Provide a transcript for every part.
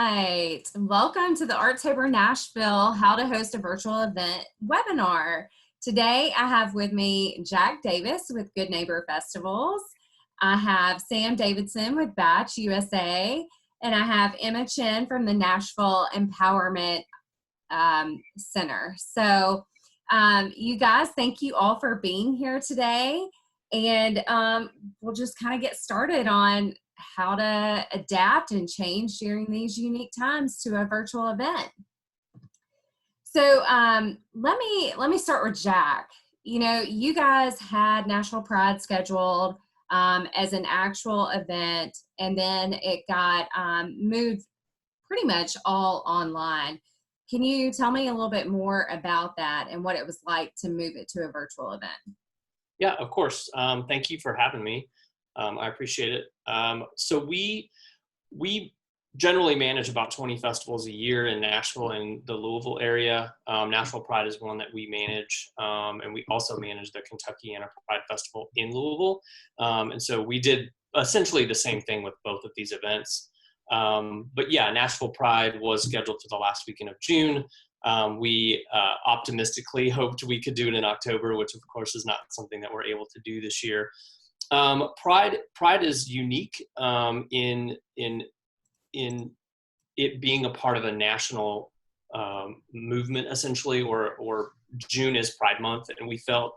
right. Welcome to the Artober Nashville How to Host a Virtual Event webinar. Today I have with me Jack Davis with Good Neighbor Festivals. I have Sam Davidson with Batch USA, and I have Emma Chinn from the Nashville Empowerment Center. So you guys, thank you all for being here today. And we'll just kind of get started on how to adapt and change during these unique times to a virtual event. So let me start with Jack. You know, you guys had National Pride scheduled as an actual event, and then it got moved pretty much all online. Can you tell me a little bit more about that and what it was like to move it to a virtual event? Yeah, of course. Thank you for having me. I appreciate it. So we generally manage about 20 festivals a year in Nashville and the Louisville area. Nashville Pride is one that we manage, and we also manage the Kentuckiana Pride Festival in Louisville. And so we did essentially the same thing with both of these events. But yeah, Nashville Pride was scheduled for the last weekend of June. We optimistically hoped we could do it in October, which of course is not something that we're able to do this year. Pride is unique in it being a part of a national movement, essentially, or June is Pride Month, and we felt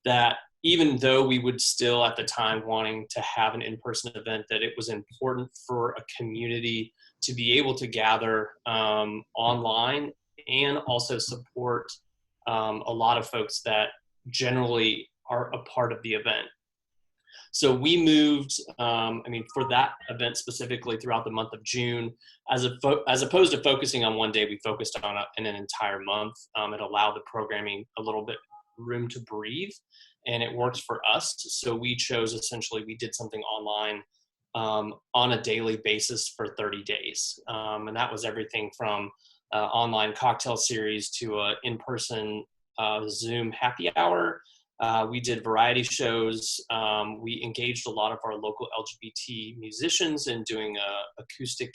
that even though we would still at the time wanting to have an in-person event, that it was important for a community to be able to gather online and also support a lot of folks that generally are a part of the event. So we moved, for that event specifically throughout the month of June, as opposed to focusing on one day, we focused on an entire month. It allowed the programming a little bit room to breathe, and it worked for us. So we chose, essentially, we did something online on a daily basis for 30 days. And that was everything from online cocktail series to an in-person Zoom happy hour. We did variety shows. We engaged a lot of our local LGBT musicians in doing acoustic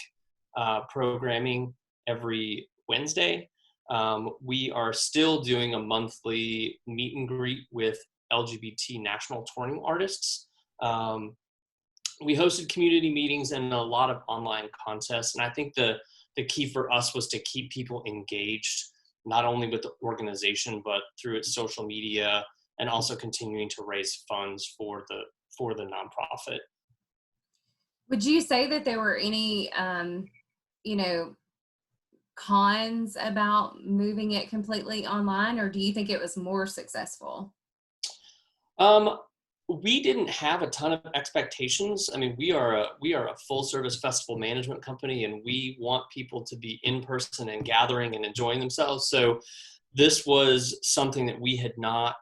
programming every Wednesday. We are still doing a monthly meet and greet with LGBT national touring artists. We hosted community meetings and a lot of online contests. And I think the key for us was to keep people engaged, not only with the organization, but through its social media, and also continuing to raise funds for the nonprofit. Would you say that there were any, cons about moving it completely online, or do you think it was more successful? We didn't have a ton of expectations. I mean, we are a full service festival management company, and we want people to be in person and gathering and enjoying themselves. So this was something that we had not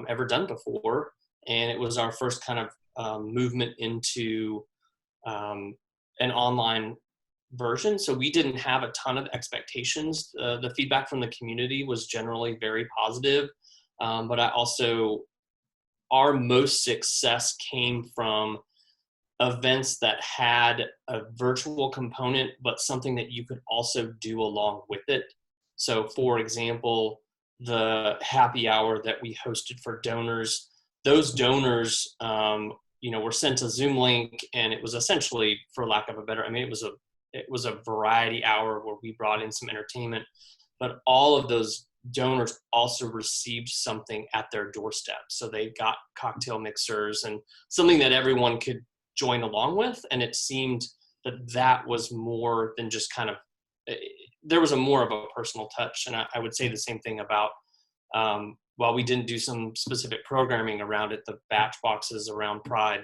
ever done before, and it was our first kind of movement into an online version. So we didn't have a ton of expectations. The feedback from the community was generally very positive, but our most success came from events that had a virtual component, but something that you could also do along with it. So for example, the happy hour that we hosted for donors, those donors, were sent a Zoom link, and it was essentially, for lack of a better, it was a variety hour where we brought in some entertainment, but all of those donors also received something at their doorstep. So they got cocktail mixers and something that everyone could join along with. And it seemed that was more than just kind of, there was more of a personal touch. And I would say the same thing about, while we didn't do some specific programming around it, the batch boxes around Pride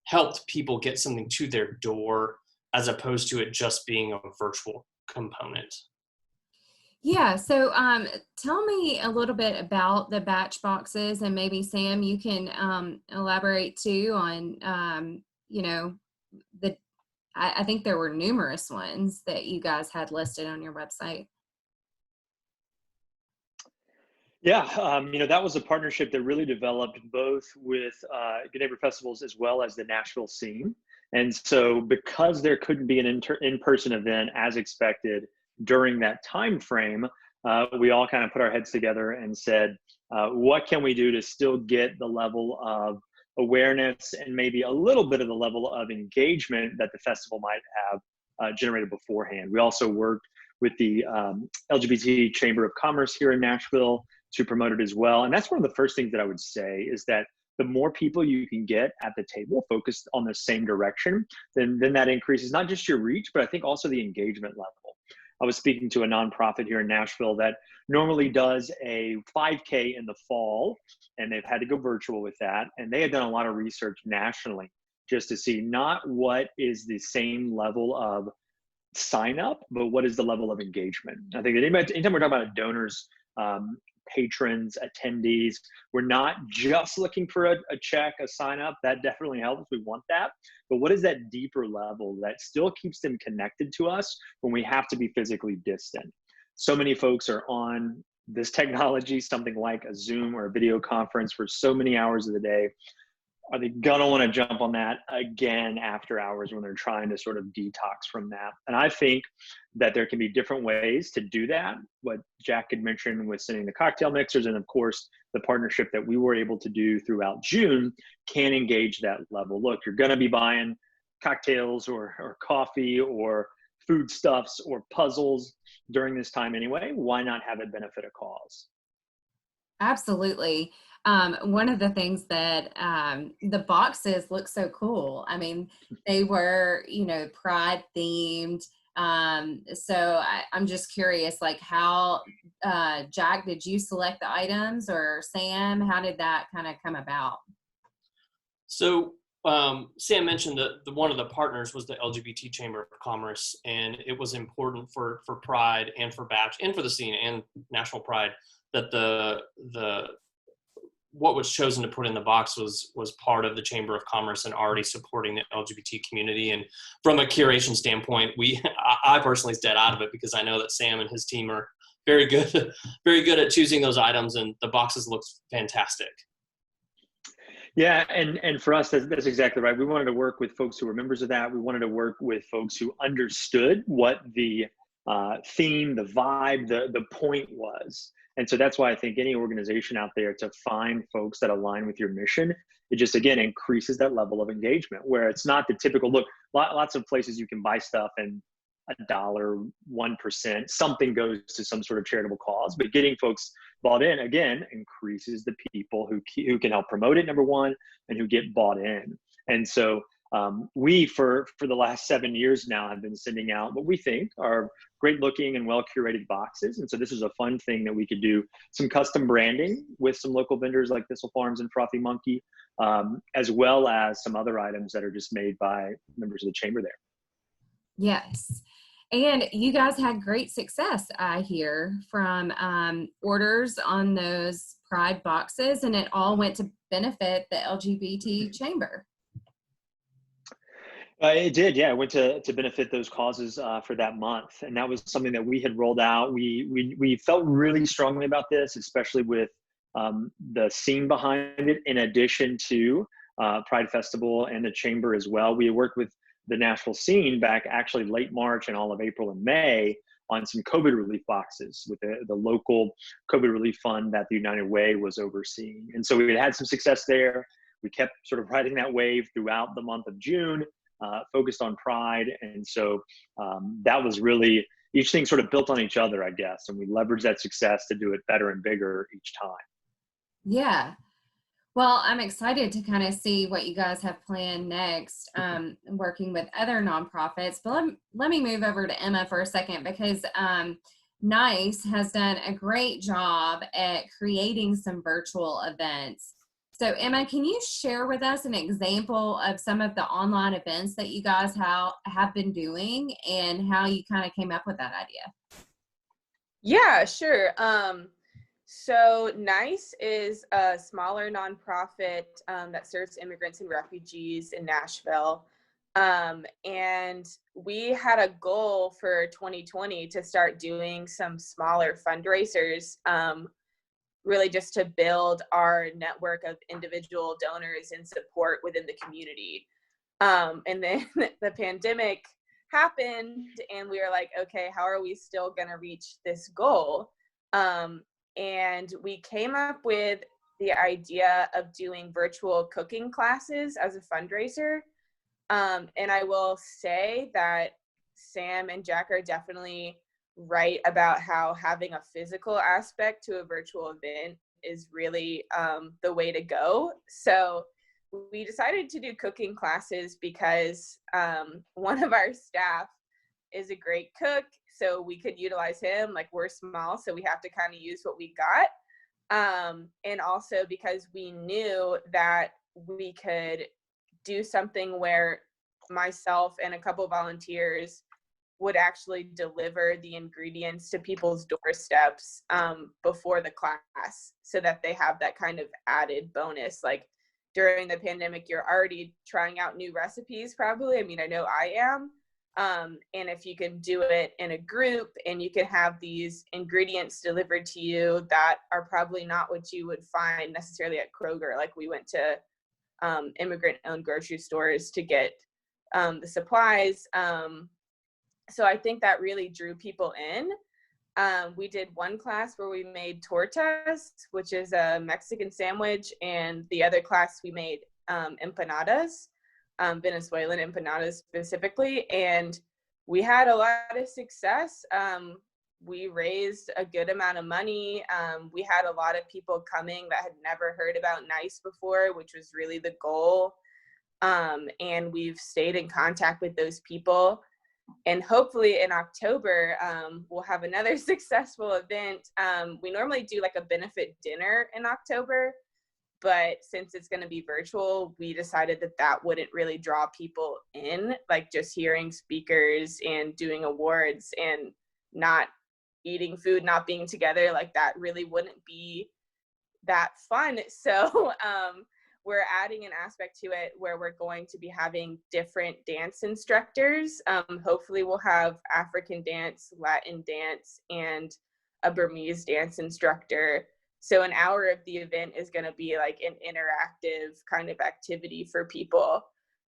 helped people get something to their door as opposed to it just being a virtual component. Yeah, so tell me a little bit about the batch boxes, and maybe Sam, you can elaborate too on, I think there were numerous ones that you guys had listed on your website. Yeah, that was a partnership that really developed both with Good Neighbor Festivals as well as the Nashville scene. And so because there couldn't be an in-person event as expected during that time frame, we all kind of put our heads together and said, what can we do to still get the level of awareness and maybe a little bit of the level of engagement that the festival might have generated beforehand. We also worked with the LGBT Chamber of Commerce here in Nashville to promote it as well. And that's one of the first things that I would say is that the more people you can get at the table focused on the same direction, then that increases not just your reach, but I think also the engagement level. I was speaking to a nonprofit here in Nashville that normally does a 5K in the fall, and they've had to go virtual with that. And they had done a lot of research nationally just to see not what is the same level of sign up, but what is the level of engagement. I think that anytime we're talking about donors, patrons, attendees, we're not just looking for a check, a sign up. That definitely helps. We want that. But what is that deeper level that still keeps them connected to us when we have to be physically distant? So many folks are on this technology, something like a Zoom or a video conference for so many hours of the day. Are they gonna want to jump on that again after hours when they're trying to sort of detox from that? And I think that there can be different ways to do that. What Jack had mentioned with sending the cocktail mixers, and of course, the partnership that we were able to do throughout June can engage that level. Look, you're gonna be buying cocktails or coffee or foodstuffs or puzzles during this time anyway. Why not have it benefit a cause? Absolutely. One of the things that the boxes look so cool. I mean, they were, Pride themed. So I'm just curious, like how, Jack, did you select the items, or Sam, how did that kind of come about? So Sam mentioned that one of the partners was the LGBT Chamber of Commerce, and it was important for Pride and for Batch and for the scene and National Pride that the what was chosen to put in the box was part of the Chamber of Commerce and already supporting the LGBT community. And from a curation standpoint, I personally stayed out of it because I know that Sam and his team are very good at choosing those items, and the boxes look fantastic. Yeah, and for us, that's exactly right. We wanted to work with folks who were members of that. We wanted to work with folks who understood what the theme, the vibe, the point was. And so that's why I think any organization out there, to find folks that align with your mission, it just, again, increases that level of engagement, where it's not the typical, look, lots of places you can buy stuff and $1, 1%, something goes to some sort of charitable cause, but getting folks bought in, again, increases the people who can help promote it, number one, and who get bought in. And so we, for the last 7 years now, have been sending out what we think are great looking and well curated boxes. And so this is a fun thing that we could do some custom branding with some local vendors like Thistle Farms and Frothy Monkey, as well as some other items that are just made by members of the chamber there. Yes. And you guys had great success, I hear, from orders on those Pride boxes, and it all went to benefit the LGBT chamber. It did, yeah. It went to benefit those causes for that month, and that was something that we had rolled out. We felt really strongly about this, especially with the scene behind it. In addition to Pride Festival and the chamber as well, we worked with the Nashville scene back actually late March and all of April and May on some COVID relief boxes with the local COVID relief fund that the United Way was overseeing. And so we had some success there. We kept sort of riding that wave throughout the month of June. Focused on Pride. And so that was really, each thing sort of built on each other, I guess. And we leveraged that success to do it better and bigger each time. Yeah. Well, I'm excited to kind of see what you guys have planned next, working with other nonprofits. But let me move over to Emma for a second, because NICE has done a great job at creating some virtual events. So Emma, can you share with us an example of some of the online events that you guys have been doing and how you kind of came up with that idea? Yeah, sure. So NICE is a smaller nonprofit that serves immigrants and refugees in Nashville. And we had a goal for 2020 to start doing some smaller fundraisers, really just to build our network of individual donors and support within the community. And then the pandemic happened and we were like, okay, how are we still going to reach this goal? And we came up with the idea of doing virtual cooking classes as a fundraiser. And I will say that Sam and Jack are definitely right about how having a physical aspect to a virtual event is really the way to go. So we decided to do cooking classes because one of our staff is a great cook, so we could utilize him. Like, we're small, so we have to kind of use what we got. And also because we knew that we could do something where myself and a couple volunteers would actually deliver the ingredients to people's doorsteps before the class, so that they have that kind of added bonus. Like, during the pandemic, you're already trying out new recipes, probably. I mean, I know I am. And if you can do it in a group and you can have these ingredients delivered to you that are probably not what you would find necessarily at Kroger. Like, we went to immigrant-owned grocery stores to get the supplies. So I think that really drew people in. We did one class where we made tortas, which is a Mexican sandwich, and the other class we made empanadas, Venezuelan empanadas specifically, and we had a lot of success. We raised a good amount of money. We had a lot of people coming that had never heard about NICE before, which was really the goal. And we've stayed in contact with those people. And hopefully in October, we'll have another successful event. We normally do like a benefit dinner in October, but since it's going to be virtual, we decided that that wouldn't really draw people in, like just hearing speakers and doing awards and not eating food, not being together, like that really wouldn't be that fun. So we're adding an aspect to it where we're going to be having different dance instructors. Hopefully we'll have African dance, Latin dance, and a Burmese dance instructor. So an hour of the event is going to be like an interactive kind of activity for people.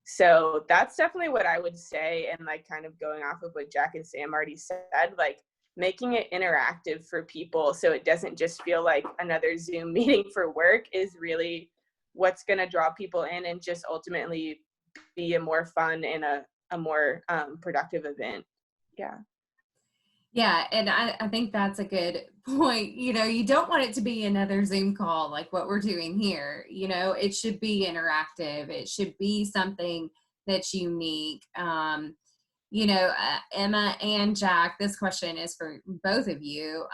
So that's definitely what I would say. And like kind of going off of what Jack and Sam already said, like making it interactive for people so it doesn't just feel like another Zoom meeting for work is really what's going to draw people in and just ultimately be a more fun and a more productive event. Yeah. Yeah, and I think that's a good point. You know, you don't want it to be another Zoom call like what we're doing here. You know, it should be interactive. It should be something that's unique. You know, Emma and Jack, this question is for both of you.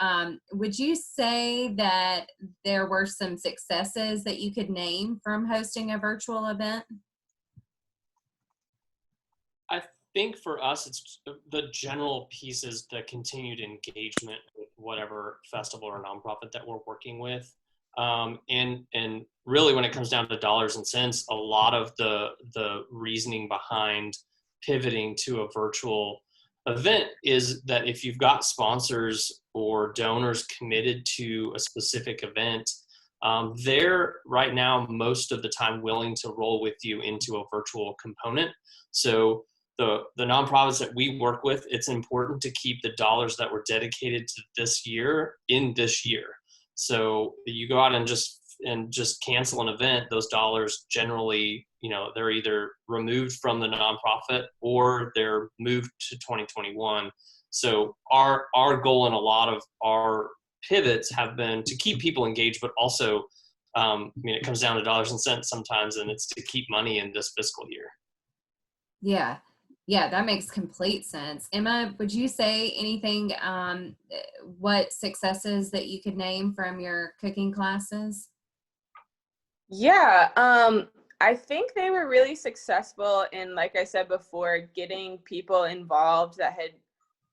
Would you say that there were some successes that you could name from hosting a virtual event? I think for us, it's the general pieces, the continued engagement with whatever festival or nonprofit that we're working with. And really when it comes down to dollars and cents, a lot of the reasoning behind pivoting to a virtual event is that if you've got sponsors or donors committed to a specific event, they're right now most of the time willing to roll with you into a virtual component. So the nonprofits that we work with, it's important to keep the dollars that were dedicated to this year in this year. So you go out and just cancel an event, those dollars generally, you know, they're either removed from the nonprofit or they're moved to 2021. So our goal in a lot of our pivots have been to keep people engaged, but also, I mean, it comes down to dollars and cents sometimes, and it's to keep money in this fiscal year. Yeah. Yeah, that makes complete sense. Emma, would you say anything, what successes that you could name from your cooking classes? Yeah, I think they were really successful in, like I said before, getting people involved that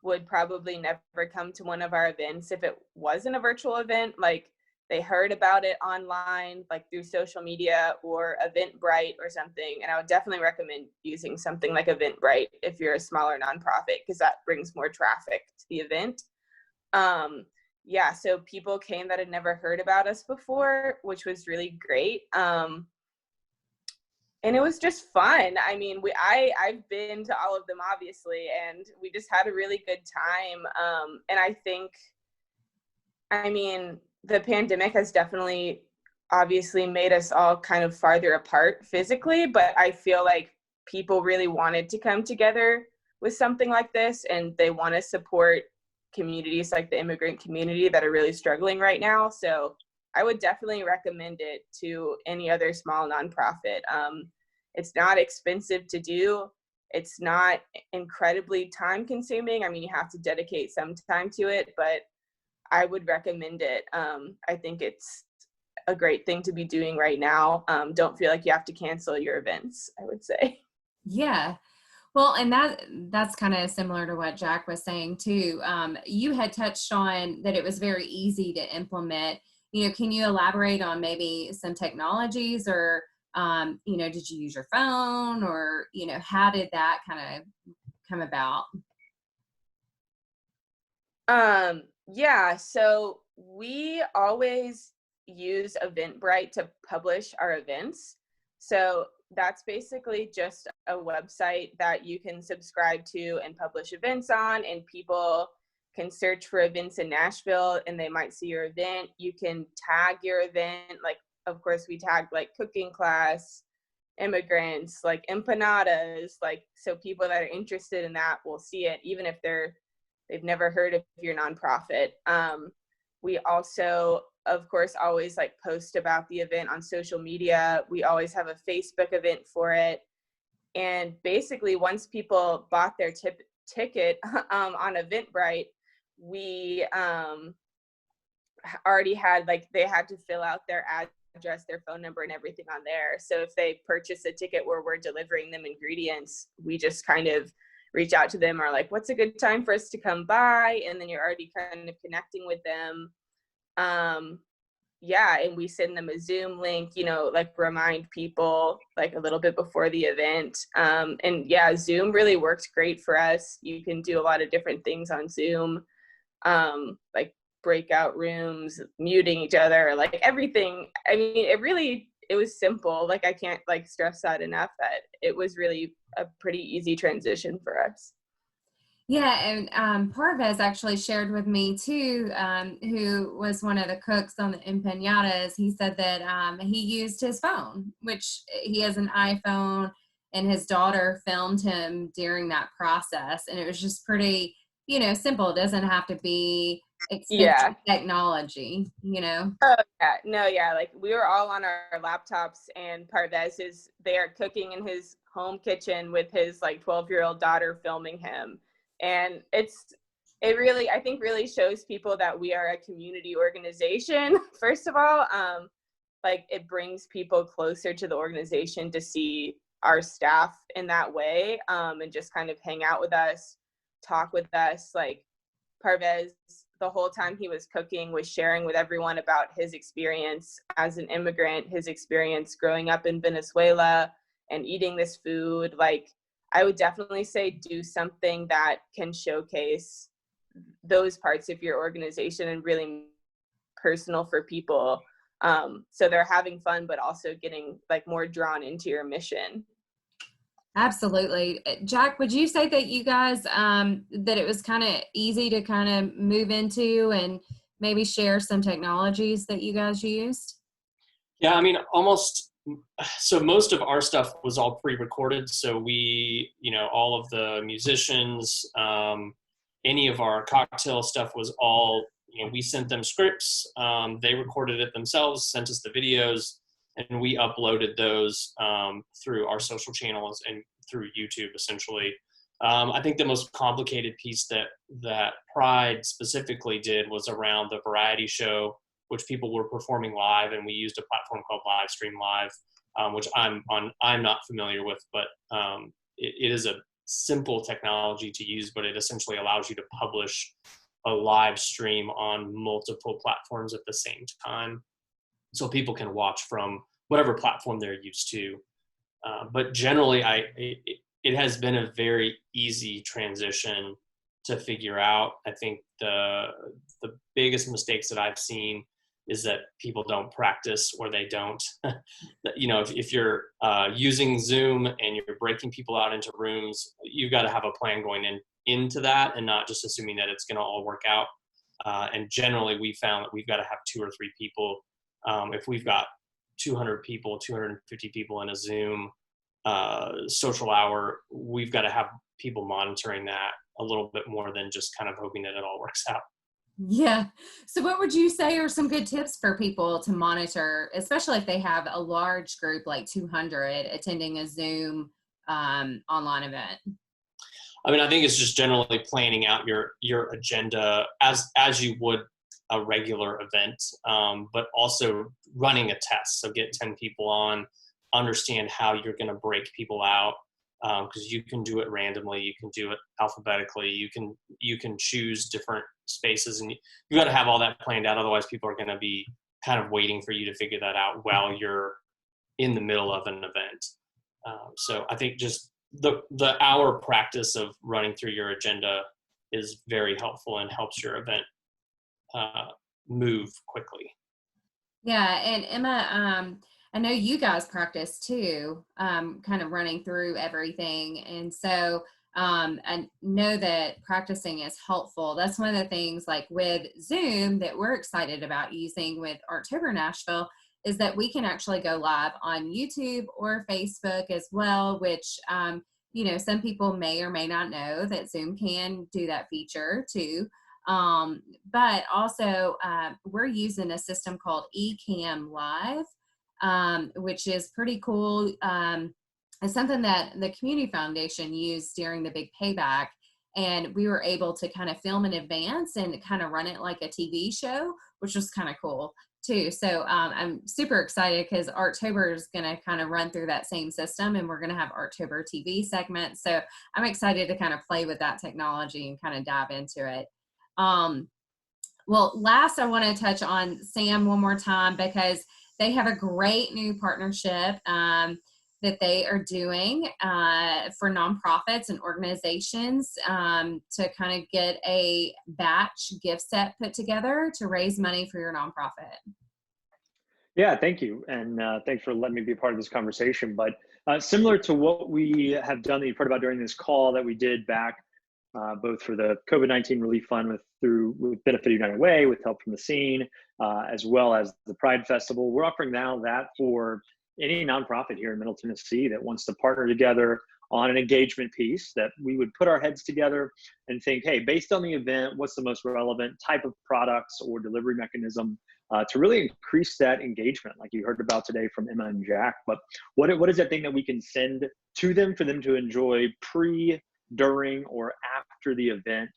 would probably never come to one of our events if it wasn't a virtual event. Like, they heard about it online, like through social media or Eventbrite or something. And I would definitely recommend using something like Eventbrite if you're a smaller nonprofit, because that brings more traffic to the event. Yeah, so people came that had never heard about us before, which was really great. And it was just fun. I mean, I've been to all of them, obviously, and we just had a really good time. And I think, I mean, the pandemic has definitely obviously made us all kind of farther apart physically, but I feel like people really wanted to come together with something like this, and they want to support communities like the immigrant community that are really struggling right now. So I would definitely recommend it to any other small nonprofit. It's not expensive to do. It's not incredibly time consuming. I mean, you have to dedicate some time to it, but I would recommend it. I think it's a great thing to be doing right now. Don't feel like you have to cancel your events, I would say. Yeah. Well, and that's kind of similar to what Jack was saying too. You had touched on that it was very easy to implement. Can you elaborate on maybe some technologies, or did you use your phone, or how did that kind of come about? Yeah, so we always use Eventbrite to publish our events. So that's basically just a website that you can subscribe to and publish events on, and people can search for events in Nashville and they might see your event. You can tag your event. Like, of course, we tag like cooking class, immigrants, like empanadas, like, so people that are interested in that will see it, even if they've never heard of your nonprofit. We also, of course, always like post about the event on social media. We always have a Facebook event for it. And basically, once people bought their ticket on Eventbrite, we already had, like, they had to fill out their address, their phone number, and everything on there. So if they purchase a ticket where we're delivering them ingredients, we just kind of reach out to them, or like, what's a good time for us to come by? And then you're already kind of connecting with them. Yeah, and we send them a Zoom link, like remind people like a little bit before the event. And yeah, Zoom really works great for us. You can do a lot of different things on Zoom, like breakout rooms, muting each other, like everything. I mean, it was simple. Like, I can't like stress that enough, that it was really a pretty easy transition for us. Yeah, and Parvez actually shared with me too, who was one of the cooks on the empanadas. He said that he used his phone, which he has an iPhone, and his daughter filmed him during that process. And it was just pretty, simple. It doesn't have to be expensive technology, Oh, yeah. No, yeah. Like, we were all on our laptops, and Parvez is there cooking in his home kitchen with his like 12-year-old daughter filming him. And it really, I think, really shows people that we are a community organization. First of all, like, it brings people closer to the organization to see our staff in that way, and just kind of hang out with us, talk with us. Like, Parvez, the whole time he was cooking, was sharing with everyone about his experience as an immigrant, his experience growing up in Venezuela and eating this food. Like, I would definitely say do something that can showcase those parts of your organization and really personal for people. So they're having fun, but also getting like more drawn into your mission. Absolutely. Jack, would you say that you guys, that it was kind of easy to kind of move into and maybe share some technologies that you guys used? Yeah, I mean, almost. So most of our stuff was all pre-recorded. So we, all of the musicians, any of our cocktail stuff was all, we sent them scripts. They recorded it themselves, sent us the videos, and we uploaded those through our social channels and through YouTube, essentially. I think the most complicated piece that Pride specifically did was around the variety show, which people were performing live, and we used a platform called Livestream Live, which I'm not familiar with, but it is a simple technology to use, but it essentially allows you to publish a live stream on multiple platforms at the same time, so people can watch from whatever platform they're used to. But generally, it has been a very easy transition to figure out. I think the biggest mistakes that I've seen is that people don't practice, or they don't, if you're using Zoom and you're breaking people out into rooms, you've got to have a plan going into that, and not just assuming that it's going to all work out. And generally we found that we've got to have 2 or 3 people. If we've got 200 people, 250 people in a Zoom social hour, we've got to have people monitoring that a little bit more than just kind of hoping that it all works out. Yeah. So what would you say are some good tips for people to monitor, especially if they have a large group like 200 attending a Zoom online event? I mean, I think it's just generally planning out your agenda as you would a regular event, but also running a test. So get 10 people on, understand how you're going to break people out, because you can do it randomly, you can do it alphabetically, you can choose different spaces, and you got to have all that planned out. Otherwise, people are going to be kind of waiting for you to figure that out while you're in the middle of an event. So I think just the hour practice of running through your agenda is very helpful and helps your event move quickly. Yeah, and Emma, I know you guys practice too, kind of running through everything. And so I know that practicing is helpful. That's one of the things, like with Zoom, that we're excited about using with Artober Nashville, is that we can actually go live on YouTube or Facebook as well, which, some people may or may not know that Zoom can do that feature too. But also we're using a system called eCam Live, which is pretty cool. It's something that the Community Foundation used during the big payback, and we were able to kind of film in advance and kind of run it like a TV show, which was kind of cool too. So I'm super excited because Artober is going to kind of run through that same system, and we're going to have Artober TV segments. So I'm excited to kind of play with that technology and kind of dive into it. Well, last I want to touch on SAM one more time, because they have a great new partnership that they are doing for nonprofits and organizations to kind of get a batch gift set put together to raise money for your nonprofit. Yeah, thank you. And thanks for letting me be a part of this conversation. But similar to what we have done that you've heard about during this call that we did back both for the COVID-19 Relief Fund with Benefit United Way, with help from the scene, as well as the Pride Festival. We're offering now that for any nonprofit here in Middle Tennessee that wants to partner together on an engagement piece, that we would put our heads together and think, hey, based on the event, what's the most relevant type of products or delivery mechanism to really increase that engagement, like you heard about today from Emma and Jack. But what is that thing that we can send to them for them to enjoy pre, during, or after the event?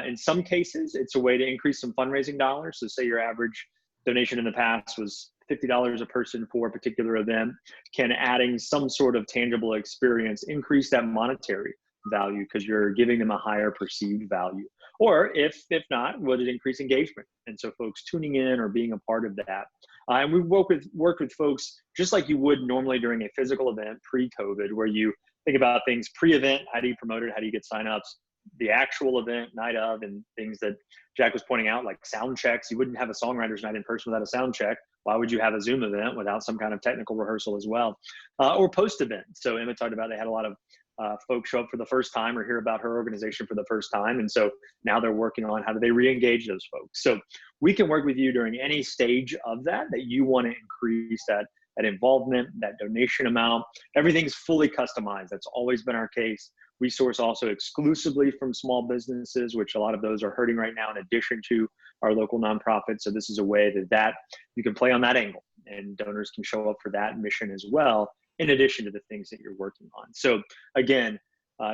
In some cases, it's a way to increase some fundraising dollars. So say your average donation in the past was $50 a person for a particular event. Can adding some sort of tangible experience increase that monetary value because you're giving them a higher perceived value? Or if not, would it increase engagement? And so folks tuning in or being a part of that. And we worked with folks just like you would normally during a physical event pre-COVID, where you think about things pre-event, how do you promote it, how do you get signups, the actual event, night of, and things that Jack was pointing out, like sound checks. You wouldn't have a songwriter's night in person without a sound check. Why would you have a Zoom event without some kind of technical rehearsal as well? Or post-event. So Emma talked about they had a lot of folks show up for the first time or hear about her organization for the first time. And so now they're working on how do they re-engage those folks. So we can work with you during any stage of that you want to increase that involvement, that donation amount. Everything's fully customized. That's always been our case. We source also exclusively from small businesses, which a lot of those are hurting right now, in addition to our local nonprofits. So this is a way that you can play on that angle, and donors can show up for that mission as well, in addition to the things that you're working on. So again,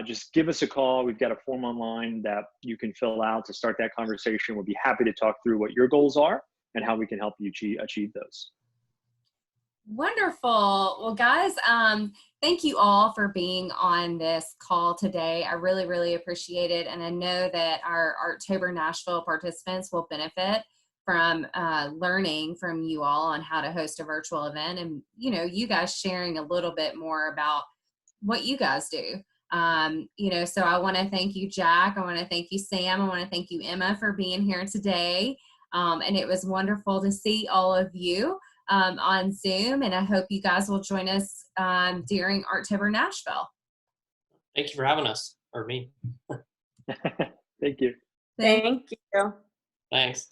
just give us a call. We've got a form online that you can fill out to start that conversation. We'll be happy to talk through what your goals are and how we can help you achieve those. Wonderful. Well, guys, thank you all for being on this call today. I really, really appreciate it. And I know that our Artober Nashville participants will benefit from learning from you all on how to host a virtual event, and, you guys sharing a little bit more about what you guys do. So I want to thank you, Jack. I want to thank you, Sam. I want to thank you, Emma, for being here today. And it was wonderful to see all of you on Zoom, and I hope you guys will join us during Artober Nashville. Thank you for having us, or me. Thank you. Thank you. Thanks.